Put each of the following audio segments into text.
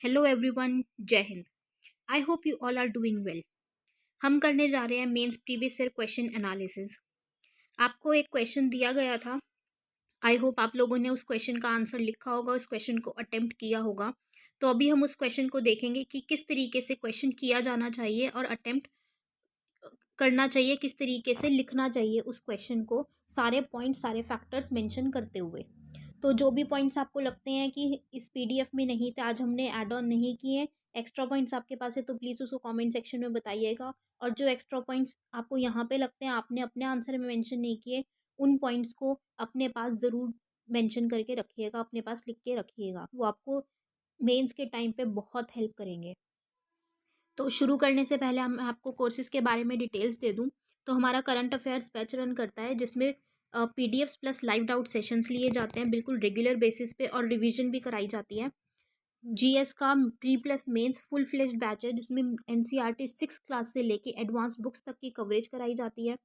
Hello everyone, Jai Hind. I hope you all are doing well. हम करने जा रहे हैं mains previous year question analysis. आपको एक क्वेश्चन दिया गया था। आई होप आप लोगों ने उस क्वेश्चन का आंसर लिखा होगा, उस क्वेश्चन को अटेम्प्ट किया होगा। तो अभी हम उस क्वेश्चन को देखेंगे कि किस तरीके से क्वेश्चन किया जाना चाहिए और अटेम्प्ट करना चाहिए, किस तरीके से लिखना चाहिए उस क्वेश्चन को, सारे पॉइंट्स सारे फैक्टर्स मेंशन करते हुए। तो जो भी पॉइंट्स आपको लगते हैं कि इस पीडीएफ में नहीं थे, आज हमने ऐड ऑन नहीं किए, एक्स्ट्रा पॉइंट्स आपके पास है तो प्लीज़ उसको कमेंट सेक्शन में बताइएगा। और जो एक्स्ट्रा पॉइंट्स आपको यहाँ पे लगते हैं आपने अपने आंसर में मेंशन नहीं किए, उन पॉइंट्स को अपने पास ज़रूर मेंशन करके रखिएगा, अपने पास लिख के रखिएगा। वो आपको मेंस के टाइम पे बहुत हेल्प करेंगे। तो शुरू करने से पहले हम आपको कोर्सेज़ के बारे में डिटेल्स दे दूँ तो हमारा करंट अफेयर्स बैच रन करता है, जिसमें PDFs plus live doubt sessions लिए जाते हैं बिल्कुल रेगुलर बेसिस पे, और रिवीजन भी कराई जाती है। जीएस का pre plus mains full fledged batch है, जिसमें एनसीईआरटी 6 क्लास से लेके एडवांस बुक्स तक की कवरेज कराई जाती है।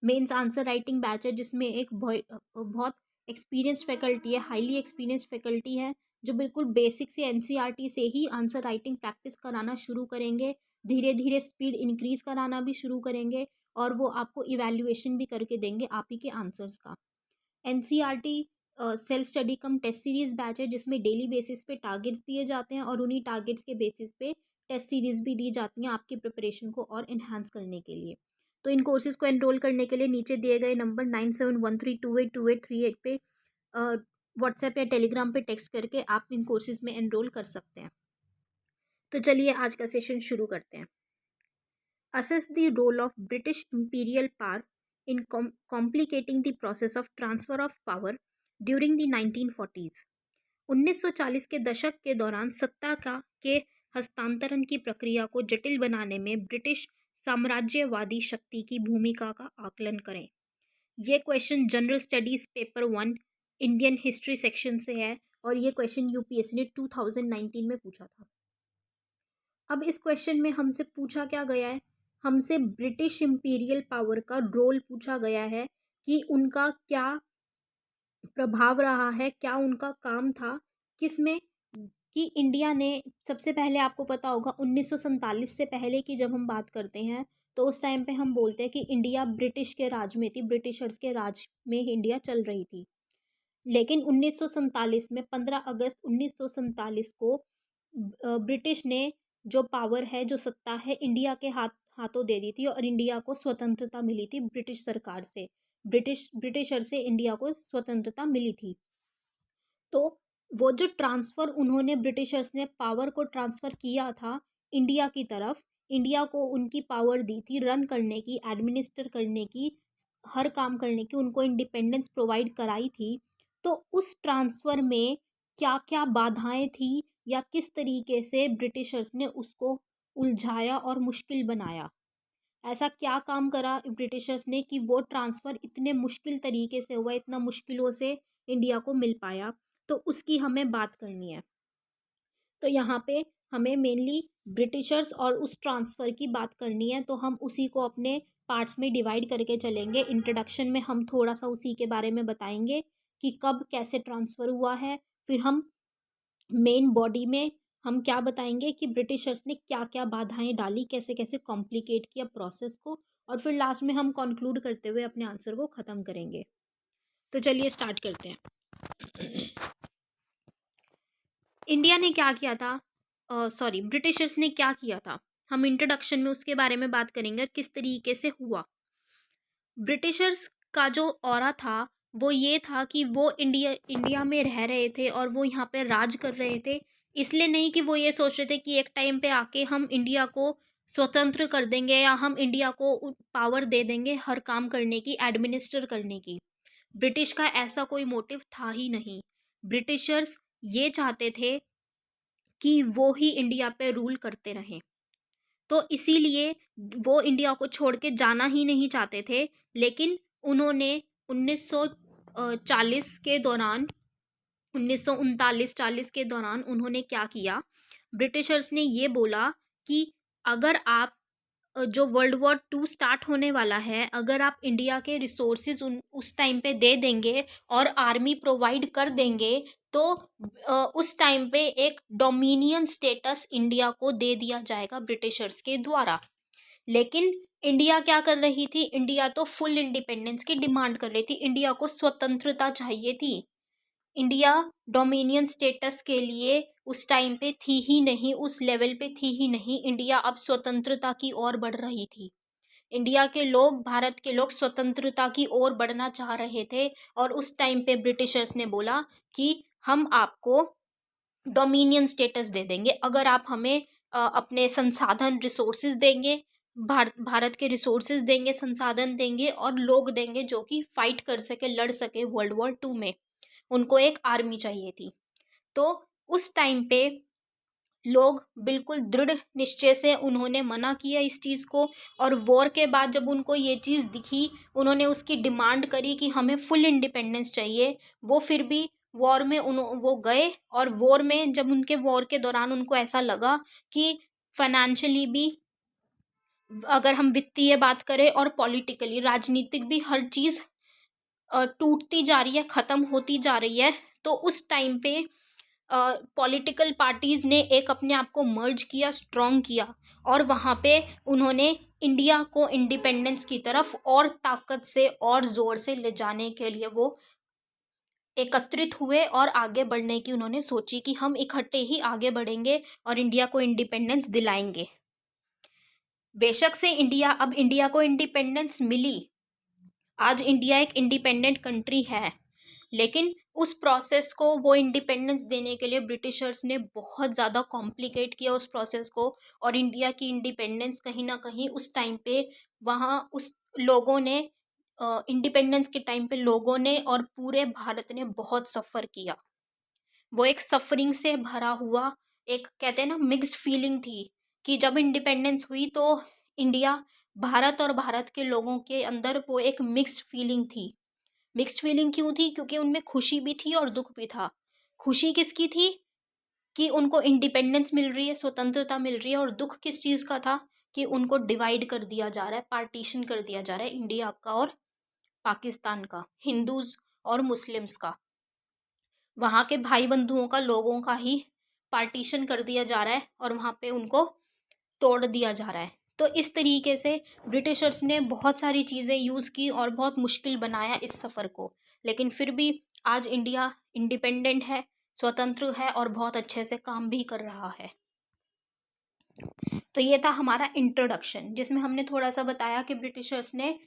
मेंस आंसर राइटिंग बैच है, जिसमें एक बहुत एक्सपीरियंस फैकल्टी है, हाईली एक्सपीरियंस फैकल्टी है, जो बिल्कुल बेसिक से एनसीईआरटी से ही आंसर राइटिंग प्रैक्टिस कराना शुरू करेंगे। धीरे धीरे स्पीड इंक्रीज कराना भी शुरू करेंगे, और वो आपको इवैल्यूएशन भी करके देंगे आप ही के आंसर्स का। एनसीईआरटी सेल्फ स्टडी कम टेस्ट सीरीज बैच है, जिसमें डेली बेसिस पे टारगेट्स दिए जाते हैं, और उन्हीं टारगेट्स के बेसिस पे टेस्ट सीरीज भी दी जाती हैं आपकी प्रिपरेशन को और इन्हांस करने के लिए। तो इन कोर्सेज को एनरोल करने के लिए नीचे दिए गए नंबर 9713282838 पे व्हाट्सएप या टेलीग्राम पे टेक्स्ट करके आप इन कोर्सेज में एनरोल कर सकते हैं। तो चलिए आज का सेशन शुरू करते हैं। Assess the role of British imperial power in complicating the process of transfer of power during the 1940s। 1940 के दशक के दौरान सत्ता के हस्तांतरण की प्रक्रिया को जटिल बनाने में ब्रिटिश साम्राज्यवादी शक्ति की भूमिका का आकलन करें। ये question general studies paper 1 Indian history section से है, और ये क्वेश्चन यूपीएससी ने 2019 में पूछा था। अब इस क्वेश्चन में हमसे पूछा क्या गया है, हमसे ब्रिटिश इंपीरियल पावर का रोल पूछा गया है कि उनका क्या प्रभाव रहा है, क्या उनका काम था, किसमें, कि इंडिया ने सबसे पहले, आपको पता होगा 1947 से पहले की जब हम बात करते हैं तो उस टाइम पे हम बोलते हैं कि इंडिया ब्रिटिश के राज में थी, ब्रिटिशर्स के राज में इंडिया चल रही थी। लेकिन 1947 में 15 अगस्त 1947 को ब्रिटिश ने जो पावर है, जो सत्ता है, इंडिया के हाथों दे दी थी, और इंडिया को स्वतंत्रता मिली थी ब्रिटिश सरकार से, ब्रिटिशर से इंडिया को स्वतंत्रता मिली थी। तो वो जो ट्रांसफ़र उन्होंने, ब्रिटिशर्स ने पावर को ट्रांसफ़र किया था इंडिया की तरफ, इंडिया को उनकी पावर दी थी रन करने की, एडमिनिस्टर करने की, हर काम करने की, उनको इंडिपेंडेंस प्रोवाइड कराई थी। तो उस ट्रांसफ़र में क्या क्या बाधाएं थी, या किस तरीके से ब्रिटिशर्स ने उसको उलझाया और मुश्किल बनाया, ऐसा क्या काम करा ब्रिटिशर्स ने कि वो ट्रांसफ़र इतने मुश्किल तरीके से हुआ, इतना मुश्किलों से इंडिया को मिल पाया, तो उसकी हमें बात करनी है। तो यहाँ पे हमें मेनली ब्रिटिशर्स और उस ट्रांसफ़र की बात करनी है, तो हम उसी को अपने पार्ट्स में डिवाइड करके चलेंगे। इंट्रोडक्शन में हम थोड़ा सा उसी के बारे में बताएंगे कि कब कैसे ट्रांसफ़र हुआ है, फिर हम मेन बॉडी में हम क्या बताएंगे कि ब्रिटिशर्स ने क्या क्या बाधाएं डाली, कैसे कैसे कॉम्प्लिकेट किया प्रोसेस को, और फिर लास्ट में हम कंक्लूड करते हुए अपने आंसर को ख़त्म करेंगे। तो चलिए स्टार्ट करते हैं। इंडिया ने क्या किया था, सॉरी ब्रिटिशर्स ने क्या किया था, हम इंट्रोडक्शन में उसके बारे में बात करेंगे और किस तरीके से हुआ। ब्रिटिशर्स का जो ऑरा था वो ये था कि वो इंडिया में रह रहे थे और वो यहाँ पे राज कर रहे थे, इसलिए नहीं कि वो ये सोच रहे थे कि एक टाइम पे आके हम इंडिया को स्वतंत्र कर देंगे, या हम इंडिया को पावर दे देंगे हर काम करने की, एडमिनिस्टर करने की। ब्रिटिश का ऐसा कोई मोटिव था ही नहीं। ब्रिटिशर्स ये चाहते थे कि वो ही इंडिया पे रूल करते रहें, तो इसीलिए वो इंडिया को छोड़ के जाना ही नहीं चाहते थे। लेकिन उन्होंने 1940 के दौरान, 1939-40 के दौरान उन्होंने क्या किया, ब्रिटिशर्स ने ये बोला कि अगर आप जो वर्ल्ड वॉर 2 स्टार्ट होने वाला है, अगर आप इंडिया के रिसोर्सेज उस टाइम पे दे देंगे और आर्मी प्रोवाइड कर देंगे, तो उस टाइम पे एक डोमिनियन स्टेटस इंडिया को दे दिया जाएगा ब्रिटिशर्स के द्वारा। लेकिन इंडिया क्या कर रही थी? इंडिया तो फुल इंडिपेंडेंस की डिमांड कर रही थी, इंडिया को स्वतंत्रता चाहिए थी। इंडिया डोमिनियन स्टेटस के लिए उस टाइम पे थी ही नहीं, उस लेवल पे थी ही नहीं। इंडिया अब स्वतंत्रता की ओर बढ़ रही थी। इंडिया के लोग, भारत के लोग स्वतंत्रता की ओर बढ़ना चाह रहे थे, और उस टाइम पे ब्रिटिशर्स ने बोला कि हम आपको डोमिनियन स्टेटस दे देंगे अगर आप हमें अपने संसाधन रिसोर्सेज देंगे, भारत के रिसोर्सेज देंगे, संसाधन देंगे और लोग देंगे जो कि फाइट कर सके, लड़ सके वर्ल्ड वॉर 2 में। उनको एक आर्मी चाहिए थी। तो उस टाइम पे लोग बिल्कुल दृढ़ निश्चय से उन्होंने मना किया इस चीज़ को, और वॉर के बाद जब उनको ये चीज़ दिखी, उन्होंने उसकी डिमांड करी कि हमें फुल इंडिपेंडेंस चाहिए। वो फिर भी वॉर में वो गए, और वॉर में जब उनके वॉर के दौरान उनको ऐसा लगा कि फाइनेंशियली भी, अगर हम वित्तीय बात करें और पॉलिटिकली, राजनीतिक भी, हर चीज़ टूटती जा रही है, ख़त्म होती जा रही है। तो उस टाइम पे पॉलिटिकल पार्टीज़ ने एक अपने आप को मर्ज किया, स्ट्रॉन्ग किया, और वहाँ पे उन्होंने इंडिया को इंडिपेंडेंस की तरफ और ताकत से और ज़ोर से ले जाने के लिए वो एकत्रित हुए, और आगे बढ़ने की उन्होंने सोची कि हम इकट्ठे ही आगे बढ़ेंगे और इंडिया को इंडिपेंडेंस दिलाएंगे। बेशक से इंडिया को इंडिपेंडेंस मिली, आज इंडिया एक इंडिपेंडेंट कंट्री है, लेकिन उस प्रोसेस को, वो इंडिपेंडेंस देने के लिए ब्रिटिशर्स ने बहुत ज़्यादा कॉम्प्लिकेट किया उस प्रोसेस को। और इंडिया की इंडिपेंडेंस कहीं ना कहीं उस टाइम पे, वहाँ उस लोगों ने, इंडिपेंडेंस के टाइम पे लोगों ने और पूरे भारत ने बहुत सफ़र किया। वो एक सफरिंग से भरा हुआ, एक कहते हैं ना मिक्स्ड फीलिंग थी, कि जब इंडिपेंडेंस हुई तो इंडिया, भारत और भारत के लोगों के अंदर वो एक मिक्स्ड फीलिंग थी। मिक्स्ड फीलिंग क्यों थी? क्योंकि उनमें खुशी भी थी और दुख भी था। खुशी किसकी थी? कि उनको इंडिपेंडेंस मिल रही है, स्वतंत्रता मिल रही है, और दुख किस चीज़ का था? कि उनको डिवाइड कर दिया जा रहा है, पार्टीशन कर दिया जा रहा है इंडिया का और पाकिस्तान का, हिंदूज और मुस्लिम्स का, वहाँ के भाई बंधुओं का, लोगों का ही पार्टीशन कर दिया जा रहा है, और वहाँ पे उनको तोड़ दिया जा रहा है। तो इस तरीके से ब्रिटिशर्स ने बहुत सारी चीज़ें यूज़ की और बहुत मुश्किल बनाया इस सफ़र को, लेकिन फिर भी आज इंडिया इंडिपेंडेंट है, स्वतंत्र है, और बहुत अच्छे से काम भी कर रहा है। तो ये था हमारा इंट्रोडक्शन, जिसमें हमने थोड़ा सा बताया कि ब्रिटिशर्स ने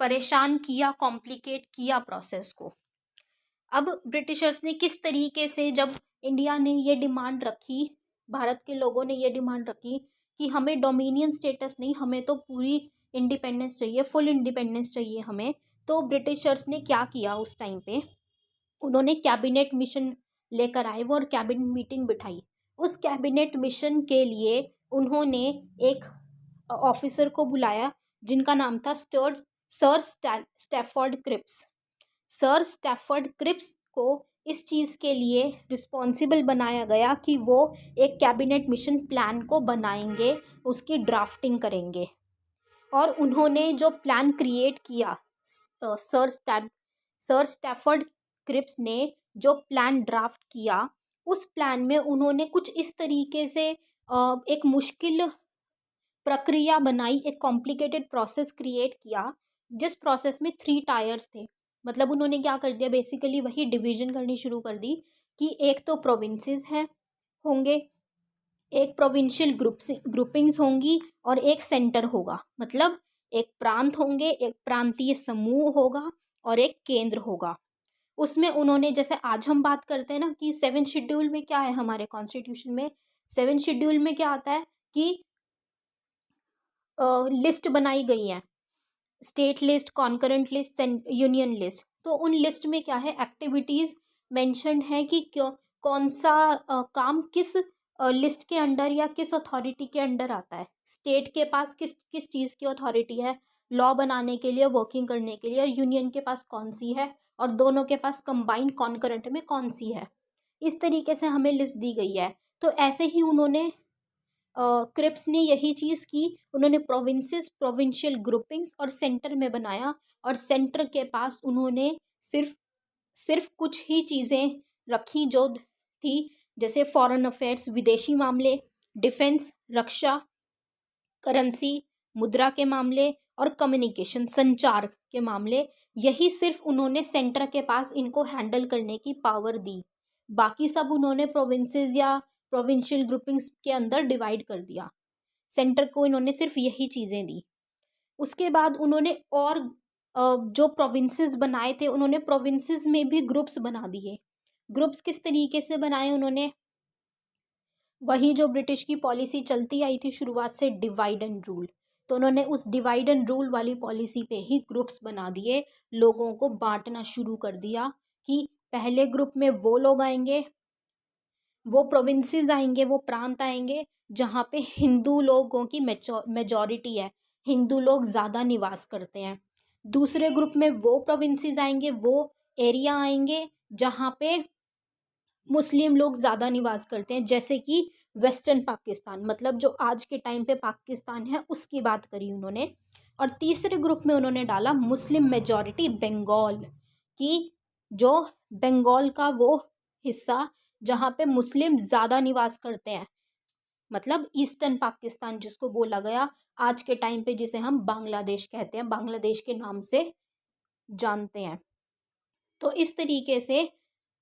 परेशान किया, कॉम्प्लिकेट किया प्रोसेस को। अब ब्रिटिशर्स ने किस तरीके से, जब इंडिया ने ये डिमांड रखी, भारत के लोगों ने ये डिमांड रखी कि हमें डोमिनियन स्टेटस नहीं, हमें तो पूरी इंडिपेंडेंस चाहिए, फुल इंडिपेंडेंस चाहिए हमें, तो ब्रिटिशर्स ने क्या किया उस टाइम पे? उन्होंने कैबिनेट मिशन लेकर आए वो, और कैबिनेट मीटिंग बिठाई। उस कैबिनेट मिशन के लिए उन्होंने एक ऑफिसर को बुलाया, जिनका नाम था sir Stafford Cripps. Sir Stafford Cripps को इस चीज़ के लिए रिस्पॉन्सिबल बनाया गया कि वो एक कैबिनेट मिशन प्लान को बनाएंगे, उसकी ड्राफ्टिंग करेंगे। और उन्होंने जो प्लान क्रिएट किया, सर स्टैफर्ड क्रिप्स ने जो प्लान ड्राफ्ट किया, उस प्लान में उन्होंने कुछ इस तरीके से एक मुश्किल प्रक्रिया बनाई, एक कॉम्प्लिकेटेड प्रोसेस क्रिएट किया, जिस प्रोसेस में 3 टायर्स थे। मतलब उन्होंने क्या कर दिया, बेसिकली वही डिवीजन करनी शुरू कर दी कि एक तो प्रोविंसेस हैं, होंगे, एक प्रोविंशियल ग्रुपिंग्स होंगी, और एक सेंटर होगा। मतलब एक प्रांत होंगे, एक प्रांतीय समूह होगा, और एक केंद्र होगा। उसमें उन्होंने, जैसे आज हम बात करते हैं ना कि 7 शेड्यूल में क्या है हमारे कॉन्स्टिट्यूशन में, 7 शेड्यूल में क्या आता है कि लिस्ट बनाई गई है, state list, concurrent list, union list. तो उन लिस्ट में क्या है, एक्टिविटीज़ मेंशन्ड है कि क्यों, कौन सा काम किस लिस्ट के अंडर या किस अथॉरिटी के अंडर आता है। स्टेट के पास किस किस चीज़ की अथॉरिटी है, लॉ बनाने के लिए, वर्किंग करने के लिए, और यूनियन के पास कौन सी है, और दोनों के पास कंबाइंड कॉन्करेंट में कौन सी है। इस तरीके से हमें लिस्ट दी गई है। तो ऐसे ही उन्होंने क्रिप्स ने यही चीज़ की, उन्होंने प्रोविंसेस, प्रोविंशियल ग्रुपिंग्स और सेंटर में बनाया, और सेंटर के पास उन्होंने सिर्फ सिर्फ कुछ ही चीज़ें रखी जो थी, जैसे फॉरेन अफेयर्स, विदेशी मामले, डिफेंस, रक्षा, करेंसी, मुद्रा के मामले और कम्युनिकेशन, संचार के मामले। यही सिर्फ उन्होंने सेंटर के पास इनको हैंडल करने की पावर दी। बाकी सब उन्होंने प्रोविंसेस या प्रोविंशियल ग्रुपिंग्स के अंदर डिवाइड कर दिया। सेंटर को इन्होंने सिर्फ यही चीज़ें दी। उसके बाद उन्होंने और जो प्रोविंसेस बनाए थे, उन्होंने प्रोविंसेस में भी ग्रुप्स बना दिए। ग्रुप्स किस तरीके से बनाए उन्होंने? वही जो ब्रिटिश की पॉलिसी चलती आई थी शुरुआत से, डिवाइड एंड रूल। तो उन्होंने उस डिवाइड एंड रूल वाली पॉलिसी पे ही ग्रुप्स बना दिए, लोगों को बांटना शुरू कर दिया कि पहले ग्रुप में वो लोग आएंगे, वो प्रोविंसेस आएंगे, वो प्रांत आएंगे जहाँ पे हिंदू लोगों की मेजॉरिटी है, हिंदू लोग ज़्यादा निवास करते हैं। दूसरे ग्रुप में वो प्रोविंसेस आएंगे, वो एरिया आएंगे जहाँ पे मुस्लिम लोग ज़्यादा निवास करते हैं, जैसे कि वेस्टर्न पाकिस्तान, मतलब जो आज के टाइम पे पाकिस्तान है उसकी बात करी उन्होंने। और तीसरे ग्रुप में उन्होंने डाला मुस्लिम मेजॉरिटी बंगाल, कि जो बंगाल का वो हिस्सा जहाँ पे मुस्लिम ज़्यादा निवास करते हैं, मतलब ईस्टर्न पाकिस्तान जिसको बोला गया आज के टाइम पे, जिसे हम बांग्लादेश कहते हैं, बांग्लादेश के नाम से जानते हैं। तो इस तरीके से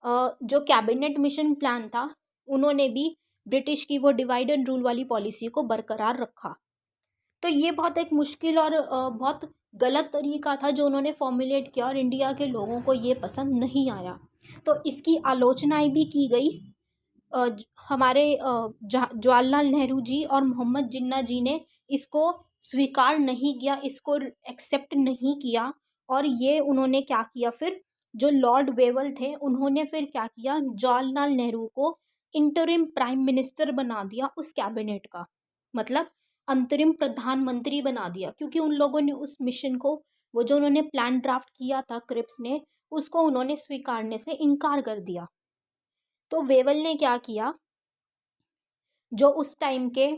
जो कैबिनेट मिशन प्लान था, उन्होंने भी ब्रिटिश की वो डिवाइड एंड रूल वाली पॉलिसी को बरकरार रखा। तो ये बहुत एक मुश्किल और बहुत गलत तरीका था जो उन्होंने फॉर्मुलेट किया, और इंडिया के लोगों को ये पसंद नहीं आया। तो इसकी आलोचनाएं भी की गई। हमारे जवाहरलाल नेहरू जी और मोहम्मद जिन्ना जी ने इसको स्वीकार नहीं किया, इसको एक्सेप्ट नहीं किया। और ये उन्होंने क्या किया फिर, जो लॉर्ड वेवल थे उन्होंने फिर क्या किया, जवाहरलाल नेहरू को इंटरिम प्राइम मिनिस्टर बना दिया उस कैबिनेट का, मतलब अंतरिम प्रधानमंत्री बना दिया, क्योंकि उन लोगों ने उस मिशन को, वो जो उन्होंने प्लान ड्राफ्ट किया था क्रिप्स ने, उसको उन्होंने स्वीकारने से इनकार कर दिया। तो वेवल ने क्या किया, जो उस टाइम के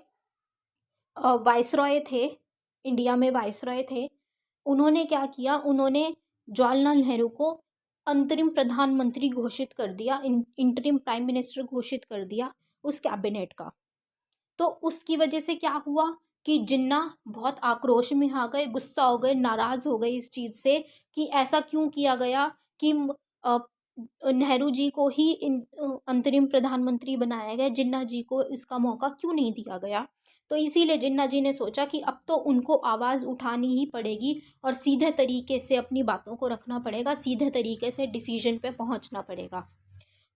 वाइसरॉय थे, इंडिया में वाइसरॉय थे, उन्होंने क्या किया, उन्होंने जवाहरलाल नेहरू को अंतरिम प्रधानमंत्री घोषित कर दिया, इंटरिम प्राइम मिनिस्टर घोषित कर दिया उस कैबिनेट का। तो उसकी वजह से क्या हुआ कि जिन्ना बहुत आक्रोश में आ गए, गुस्सा हो गए, नाराज हो गए इस चीज़ से कि ऐसा क्यों किया गया कि अ, नेहरू जी को ही अंतरिम प्रधानमंत्री बनाया गया, जिन्ना जी को इसका मौका क्यों नहीं दिया गया। तो इसीलिए जिन्ना जी ने सोचा कि अब तो उनको आवाज़ उठानी ही पड़ेगी और सीधे तरीके से अपनी बातों को रखना पड़ेगा, सीधे तरीके से डिसीजन पे पहुंचना पड़ेगा।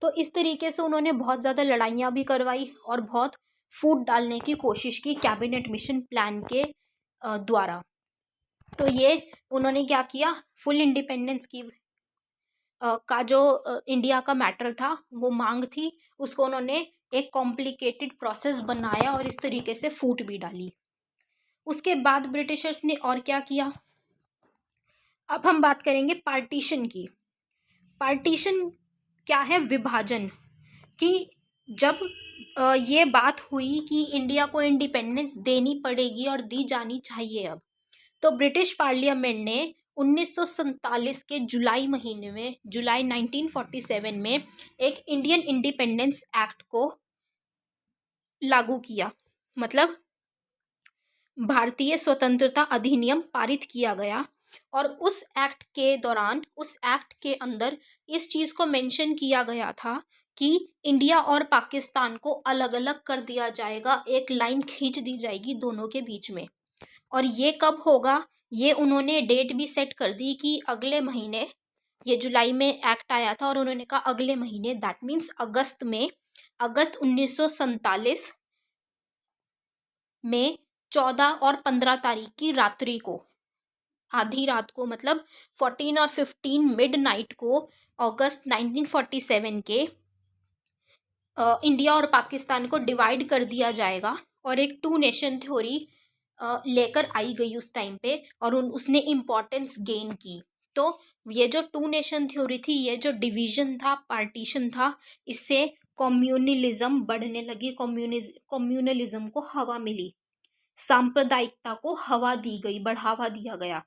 तो इस तरीके से उन्होंने बहुत ज़्यादा लड़ाइयाँ भी करवाई और बहुत फूट डालने की कोशिश की कैबिनेट मिशन प्लान के द्वारा। तो ये उन्होंने क्या किया, फुल इंडिपेंडेंस की का जो इंडिया का मैटर था, वो मांग थी, उसको उन्होंने एक कॉम्प्लिकेटेड प्रोसेस बनाया और इस तरीके से फूट भी डाली। उसके बाद ब्रिटिशर्स ने और क्या किया, अब हम बात करेंगे पार्टीशन की। पार्टीशन क्या है, विभाजन। कि जब ये बात हुई कि इंडिया को इंडिपेंडेंस देनी पड़ेगी और दी जानी चाहिए अब, तो ब्रिटिश पार्लियामेंट ने 1947 के जुलाई महीने में, जुलाई 1947 में एक इंडियन इंडिपेंडेंस एक्ट को लागू किया, मतलब भारतीय स्वतंत्रता अधिनियम पारित किया गया। और उस एक्ट के दौरान, उस एक्ट के अंदर इस चीज़ को मेंशन किया गया था कि इंडिया और पाकिस्तान को अलग अलग कर दिया जाएगा, एक लाइन खींच दी जाएगी दोनों के बीच में। और ये कब होगा, ये उन्होंने डेट भी सेट कर दी कि अगले महीने, ये जुलाई में एक्ट आया था और उन्होंने कहा अगले महीने, दैट मीन्स अगस्त में, अगस्त 1947 में 14 और 15 तारीख की रात्रि को, आधी रात को, मतलब 14 और 15 मिडनाइट को, अगस्त 1947 के इंडिया और पाकिस्तान को डिवाइड कर दिया जाएगा। और एक टू नेशन थ्योरी लेकर आई गई उस टाइम पे, और उसने इम्पोर्टेंस गेन की। तो ये जो टू नेशन थ्योरी थी, ये जो डिवीजन था, पार्टीशन था, इससे कम्युनलिज्म बढ़ने लगी, कम्युनलिज्म को हवा मिली, सांप्रदायिकता को हवा दी गई, बढ़ावा दिया गया।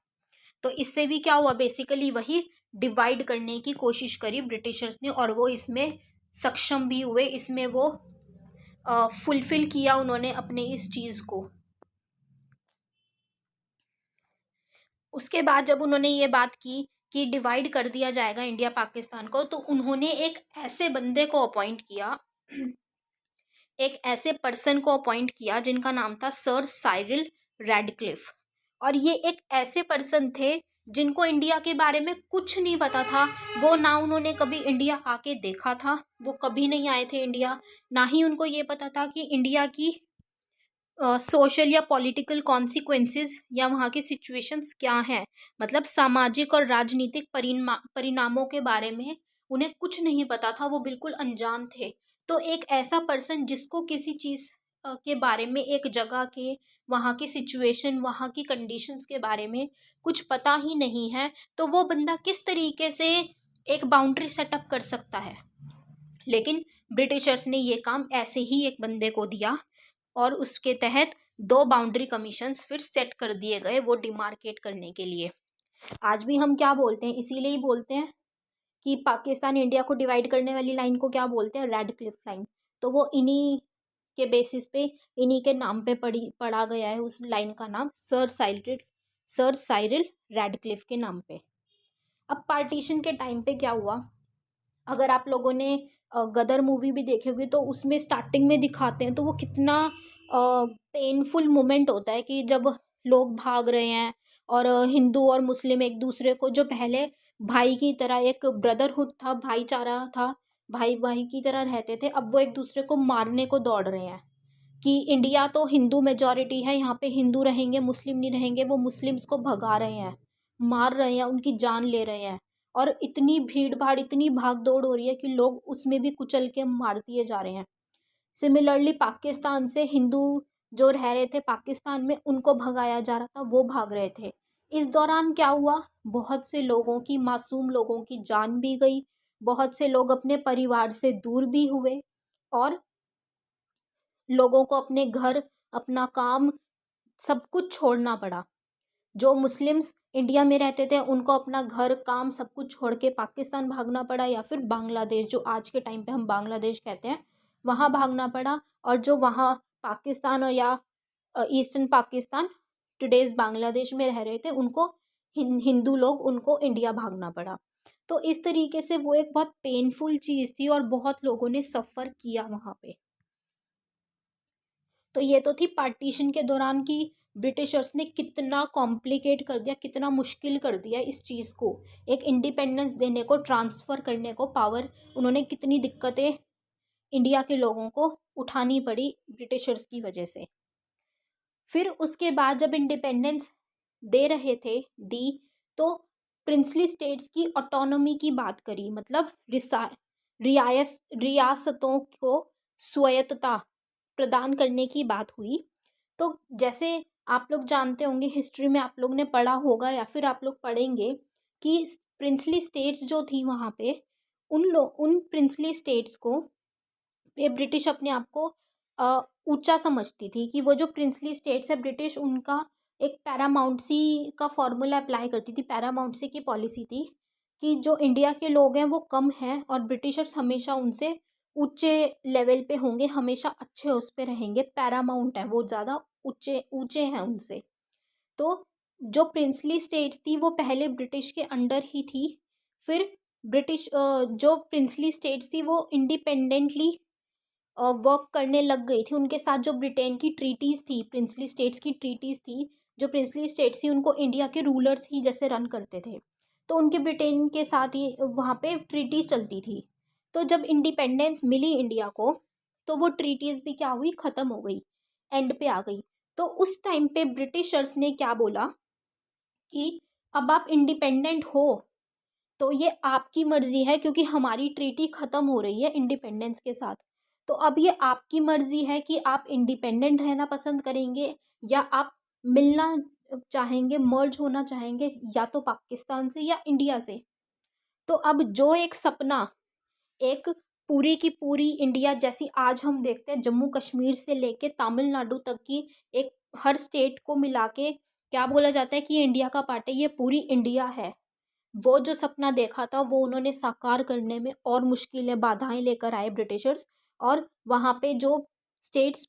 तो इससे भी क्या हुआ, बेसिकली वही डिवाइड करने की कोशिश करी ब्रिटिशर्स ने, और वो इसमें सक्षम भी हुए, इसमें वो फुलफिल किया उन्होंने अपने इस चीज़ को। उसके बाद जब उन्होंने ये बात की कि डिवाइड कर दिया जाएगा इंडिया पाकिस्तान को, तो उन्होंने एक ऐसे बंदे को अपॉइंट किया, एक ऐसे पर्सन को अपॉइंट किया जिनका नाम था सर साइरिल रैडक्लिफ। और ये एक ऐसे पर्सन थे जिनको इंडिया के बारे में कुछ नहीं पता था। वो ना उन्होंने कभी इंडिया आके देखा था, वो कभी नहीं आए थे इंडिया, ना ही उनको ये पता था कि इंडिया की सोशल या पॉलिटिकल कॉन्सिक्वेंसेस या वहाँ की सिचुएशंस क्या हैं, मतलब सामाजिक और राजनीतिक परिणामों के बारे में उन्हें कुछ नहीं पता था, वो बिल्कुल अनजान थे। तो एक ऐसा पर्सन जिसको किसी चीज़ के बारे में, एक जगह के, वहाँ की सिचुएशन, वहाँ की कंडीशंस के बारे में कुछ पता ही नहीं है, तो वो बंदा किस तरीके से एक बाउंड्री सेटअप कर सकता है। लेकिन ब्रिटिशर्स ने ये काम ऐसे ही एक बंदे को दिया, और उसके तहत 2 बाउंड्री कमीशंस फिर सेट कर दिए गए वो डिमार्केट करने के लिए। आज भी हम क्या बोलते हैं, इसीलिए ही बोलते हैं कि पाकिस्तान इंडिया को डिवाइड करने वाली लाइन को क्या बोलते हैं, रेड क्लिफ लाइन। तो वो इन्हीं के बेसिस पे, इन्हीं के नाम पे पढ़ा गया है, उस लाइन का नाम सर साइरिल रैडक्लिफ के नाम पे। अब पार्टीशन के टाइम पे क्या हुआ, अगर आप लोगों ने गदर मूवी भी देखी होगी तो उसमें स्टार्टिंग में दिखाते हैं, तो वो कितना पेनफुल मोमेंट होता है कि जब लोग भाग रहे हैं और हिंदू और मुस्लिम एक दूसरे को, जो पहले भाई की तरह एक ब्रदरहुड था, भाईचारा था, भाई भाई की तरह रहते थे, अब वो एक दूसरे को मारने को दौड़ रहे हैं कि इंडिया तो हिंदू मेजॉरिटी है, यहाँ पे हिंदू रहेंगे, मुस्लिम नहीं रहेंगे। वो मुस्लिम्स को भगा रहे हैं, मार रहे हैं, उनकी जान ले रहे हैं, और इतनी भीड़ भाड़, इतनी भाग दौड़ हो रही है कि लोग उसमें भी कुचल के मार दिए जा रहे हैं। सिमिलरली पाकिस्तान से हिंदू जो रह रहे थे पाकिस्तान में, उनको भगाया जा रहा था, वो भाग रहे थे। इस दौरान क्या हुआ, बहुत से लोगों की, मासूम लोगों की जान भी गई, बहुत से लोग अपने परिवार से दूर भी हुए, और लोगों को अपने घर, अपना काम, सब कुछ छोड़ना पड़ा। जो मुस्लिम्स इंडिया में रहते थे उनको अपना घर, काम, सब कुछ छोड़ के पाकिस्तान भागना पड़ा, या फिर बांग्लादेश, जो आज के टाइम पे हम बांग्लादेश कहते हैं, वहाँ भागना पड़ा। और जो वहाँ पाकिस्तान और या ईस्टर्न पाकिस्तान, टुडेज बांग्लादेश में रह रहे थे, उनको हिंदू लोग, उनको इंडिया भागना पड़ा। तो इस तरीके से वो एक बहुत पेनफुल चीज़ थी, और बहुत लोगों ने सफ़र किया वहाँ पे। तो ये तो थी पार्टीशन के दौरान की ब्रिटिशर्स ने कितना कॉम्प्लिकेट कर दिया, कितना मुश्किल कर दिया इस चीज़ को, एक इंडिपेंडेंस देने को, ट्रांसफ़र करने को पावर, उन्होंने कितनी दिक्कतें इंडिया के लोगों को उठानी पड़ी ब्रिटिशर्स की वजह से। फिर उसके बाद जब इंडिपेंडेंस दे रहे थे, दी, तो प्रिंसली स्टेट्स की ऑटोनॉमी की बात करी, मतलब रियासतों को स्वायत्तता प्रदान करने की बात हुई। तो जैसे आप लोग जानते होंगे, हिस्ट्री में आप लोग ने पढ़ा होगा या फिर आप लोग पढ़ेंगे कि प्रिंसली स्टेट्स जो थी वहाँ पे, उन प्रिंसली स्टेट्स को ये ब्रिटिश अपने आप को ऊंचा समझती थी, कि वो जो प्रिंसली स्टेट्स है, ब्रिटिश उनका एक पैरामाउंटसी का फॉर्मूला अप्लाई करती थी। पैरामाउंटसी की पॉलिसी थी कि जो इंडिया के लोग हैं वो कम हैं, और ब्रिटिशर्स हमेशा उनसे ऊंचे लेवल पे होंगे, हमेशा अच्छे उस पे रहेंगे, पैरामाउंट है वो, ज़्यादा ऊंचे ऊंचे हैं उनसे। तो जो प्रिंसली स्टेट्स थी वो पहले ब्रिटिश के अंडर ही थी, फिर ब्रिटिश जो प्रिंसली स्टेट्स थी वो इंडिपेंडेंटली वर्क करने लग गई थी। उनके साथ जो ब्रिटेन की ट्रीटीज़ थी, प्रिंसली स्टेट्स की ट्रीटीज़ थी, जो प्रिंसली स्टेट्स थी उनको इंडिया के रूलर्स ही जैसे रन करते थे, तो उनके ब्रिटेन के साथ ही वहाँ पे ट्रीटीज़ चलती थी। तो जब इंडिपेंडेंस मिली इंडिया को, तो वो ट्रीटीज़ भी क्या हुई, ख़त्म हो गई, एंड पे आ गई। तो उस टाइम पे ब्रिटिशर्स ने क्या बोला कि अब आप इंडिपेंडेंट हो, तो ये आपकी मर्जी है, क्योंकि हमारी ट्रीटी ख़त्म हो रही है इंडिपेंडेंस के साथ। तो अब ये आपकी मर्जी है कि आप इंडिपेंडेंट रहना पसंद करेंगे, या आप मिलना चाहेंगे, मर्ज होना चाहेंगे, या तो पाकिस्तान से या इंडिया से। तो अब जो एक सपना एक पूरी की पूरी इंडिया, जैसी आज हम देखते हैं जम्मू कश्मीर से लेके तमिलनाडु तक की एक हर स्टेट को मिला के क्या बोला जाता है कि ये इंडिया का पार्ट है, ये पूरी इंडिया है। वो जो सपना देखा था वो उन्होंने साकार करने में और मुश्किलें बाधाएं लेकर आए ब्रिटिशर्स। और वहाँ पे जो स्टेट्स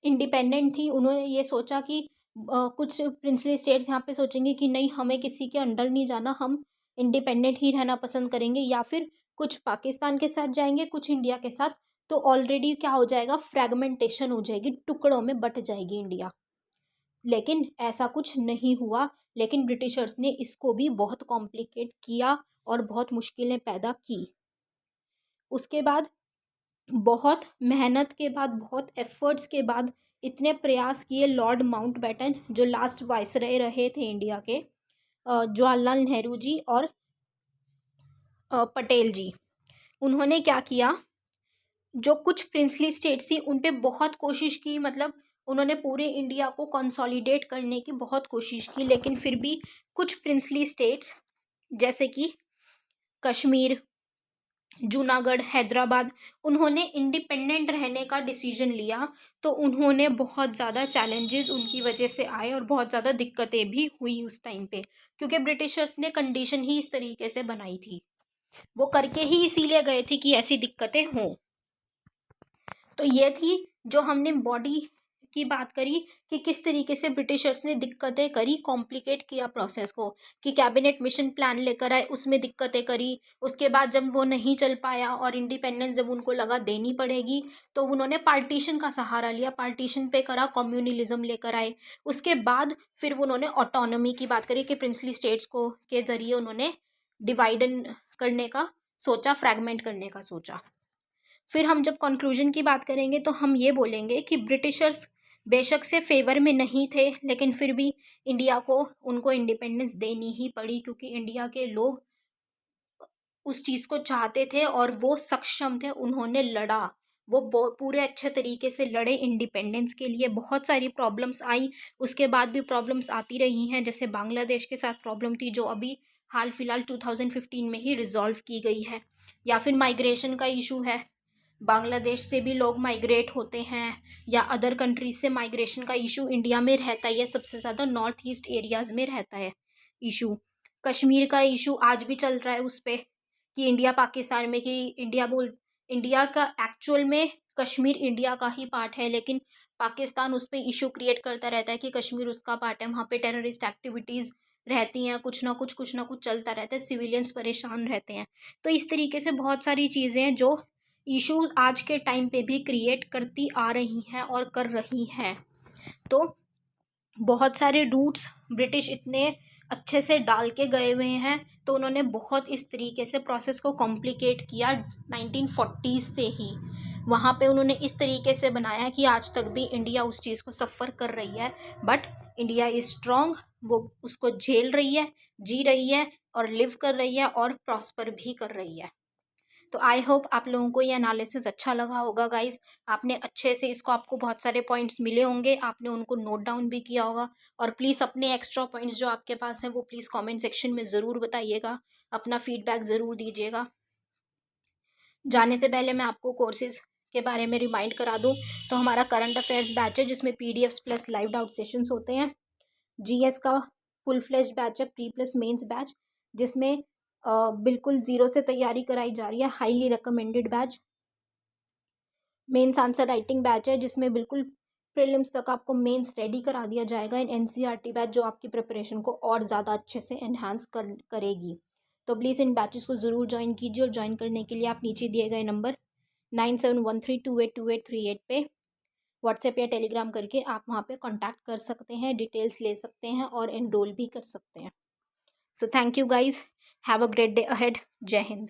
इंडिपेंडेंट थी उन्होंने ये सोचा कि कुछ प्रिंसली स्टेट्स यहाँ पे सोचेंगे कि नहीं, हमें किसी के अंडर नहीं जाना, हम इंडिपेंडेंट ही रहना पसंद करेंगे, या फिर कुछ पाकिस्तान के साथ जाएंगे, कुछ इंडिया के साथ। तो ऑलरेडी क्या हो जाएगा, फ्रेगमेंटेशन हो जाएगी, टुकड़ों में बट जाएगी इंडिया। लेकिन ऐसा कुछ नहीं हुआ। लेकिन ब्रिटिशर्स ने इसको भी बहुत कॉम्प्लिकेट किया और बहुत मुश्किलें पैदा की। उसके बाद बहुत मेहनत के बाद, बहुत एफर्ट्स के बाद, इतने प्रयास किए लॉर्ड माउंटबेटन जो लास्ट वाइसरॉय रहे थे इंडिया के, जवाहरलाल नेहरू जी और पटेल जी, उन्होंने क्या किया, जो कुछ प्रिंसली स्टेट्स थी उन पे बहुत कोशिश की, मतलब उन्होंने पूरे इंडिया को कंसोलिडेट करने की बहुत कोशिश की। लेकिन फिर भी कुछ प्रिंसली स्टेट्स जैसे कि कश्मीर, जूनागढ़, हैदराबाद, उन्होंने इंडिपेंडेंट रहने का डिसीजन लिया। तो उन्होंने बहुत ज़्यादा चैलेंजेस उनकी वजह से आए और बहुत ज़्यादा दिक्कतें भी हुई उस टाइम पे, क्योंकि ब्रिटिशर्स ने कंडीशन ही इस तरीके से बनाई थी, वो करके ही इसीलिए गए थे कि ऐसी दिक्कतें हों। तो ये थी जो हमने बॉडी की बात करी कि किस तरीके से ब्रिटिशर्स ने दिक्कतें करी, कॉम्प्लिकेट किया प्रोसेस को, कि कैबिनेट मिशन प्लान लेकर आए, उसमें दिक्कतें करी। उसके बाद जब वो नहीं चल पाया और इंडिपेंडेंस जब उनको लगा देनी पड़ेगी, तो उन्होंने पार्टीशन का सहारा लिया, पार्टीशन पे करा, कम्युनलिज्म लेकर आए। उसके बाद फिर उन्होंने ऑटोनॉमी की बात करी कि प्रिंसली स्टेट्स को के जरिए उन्होंने डिवाइड करने का सोचा, फ्रैगमेंट करने का सोचा। फिर हम जब कंक्लूजन की बात करेंगे तो हम ये बोलेंगे कि ब्रिटिशर्स बेशक से फेवर में नहीं थे, लेकिन फिर भी इंडिया को उनको इंडिपेंडेंस देनी ही पड़ी, क्योंकि इंडिया के लोग उस चीज़ को चाहते थे और वो सक्षम थे, उन्होंने लड़ा, वो पूरे अच्छे तरीके से लड़े इंडिपेंडेंस के लिए। बहुत सारी प्रॉब्लम्स आई, उसके बाद भी प्रॉब्लम्स आती रही हैं, जैसे बांग्लादेश के साथ प्रॉब्लम थी जो अभी हाल फिलहाल 2015 में ही रिजॉल्व की गई है। या फिर माइग्रेशन का इशू है, बांग्लादेश से भी लोग माइग्रेट होते हैं, या अदर कंट्रीज से माइग्रेशन का इशू इंडिया में रहता ही है, सबसे ज़्यादा नॉर्थ ईस्ट एरियाज़ में रहता है इशू। कश्मीर का इशू आज भी चल रहा है उस पर, कि इंडिया पाकिस्तान में, कि इंडिया का एक्चुअल में कश्मीर इंडिया का ही पार्ट है, लेकिन पाकिस्तान उस पर इशू क्रिएट करता रहता है कि कश्मीर उसका पार्ट है, वहाँ पे टेररिस्ट एक्टिविटीज़ रहती हैं, कुछ ना कुछ चलता रहता है, सिविलियंस परेशान रहते हैं। तो इस तरीके से बहुत सारी चीज़ें हैं जो इशू आज के टाइम पे भी क्रिएट करती आ रही हैं और कर रही हैं। तो बहुत सारे रूट्स ब्रिटिश इतने अच्छे से डाल के गए हुए हैं, तो उन्होंने बहुत इस तरीके से प्रोसेस को कॉम्प्लिकेट किया 1940s से ही। वहाँ पे उन्होंने इस तरीके से बनाया कि आज तक भी इंडिया उस चीज़ को सफ़र कर रही है, बट इंडिया इज़ स्ट्रॉन्ग, वो उसको झेल रही है, जी रही है और लिव कर रही है और प्रॉस्पर भी कर रही है। तो आई होप आप लोगों को ये एनालिसिस अच्छा लगा होगा गाइज। आपने अच्छे से इसको, आपको बहुत सारे पॉइंट्स मिले होंगे, आपने उनको नोट डाउन भी किया होगा। और प्लीज़ अपने एक्स्ट्रा पॉइंट्स जो आपके पास हैं वो प्लीज़ कमेंट सेक्शन में ज़रूर बताइएगा, अपना फीडबैक ज़रूर दीजिएगा। जाने से पहले मैं आपको कोर्सेज़ के बारे में रिमाइंड करा दूँ, तो हमारा करंट अफेयर्स बैच है जिसमें PDFs plus live doubt sessions होते हैं। GS का फुल फ्लेज्ड बैच है, प्री प्लस मेंस बैच, जिसमें बिल्कुल ज़ीरो से तैयारी कराई जा रही है, highly recommended batch. Mains answer writing batch है जिसमें बिल्कुल प्रीलिम्स तक आपको मेंस रेडी करा दिया जाएगा। इन NCERT बैच जो आपकी प्रिपरेशन को और ज़्यादा अच्छे से एनहांस करेगी। तो प्लीज़ इन बैचेस को ज़रूर ज्वाइन कीजिए, और ज्वाइन करने के लिए आप नीचे दिए गए नंबर 9713282838 पे व्हाट्सएप या टेलीग्राम करके आप वहाँ पे कांटेक्ट कर सकते हैं, डिटेल्स ले सकते हैं और एनरोल भी कर सकते हैं। So thank you guys, have a great day ahead. जय हिंद।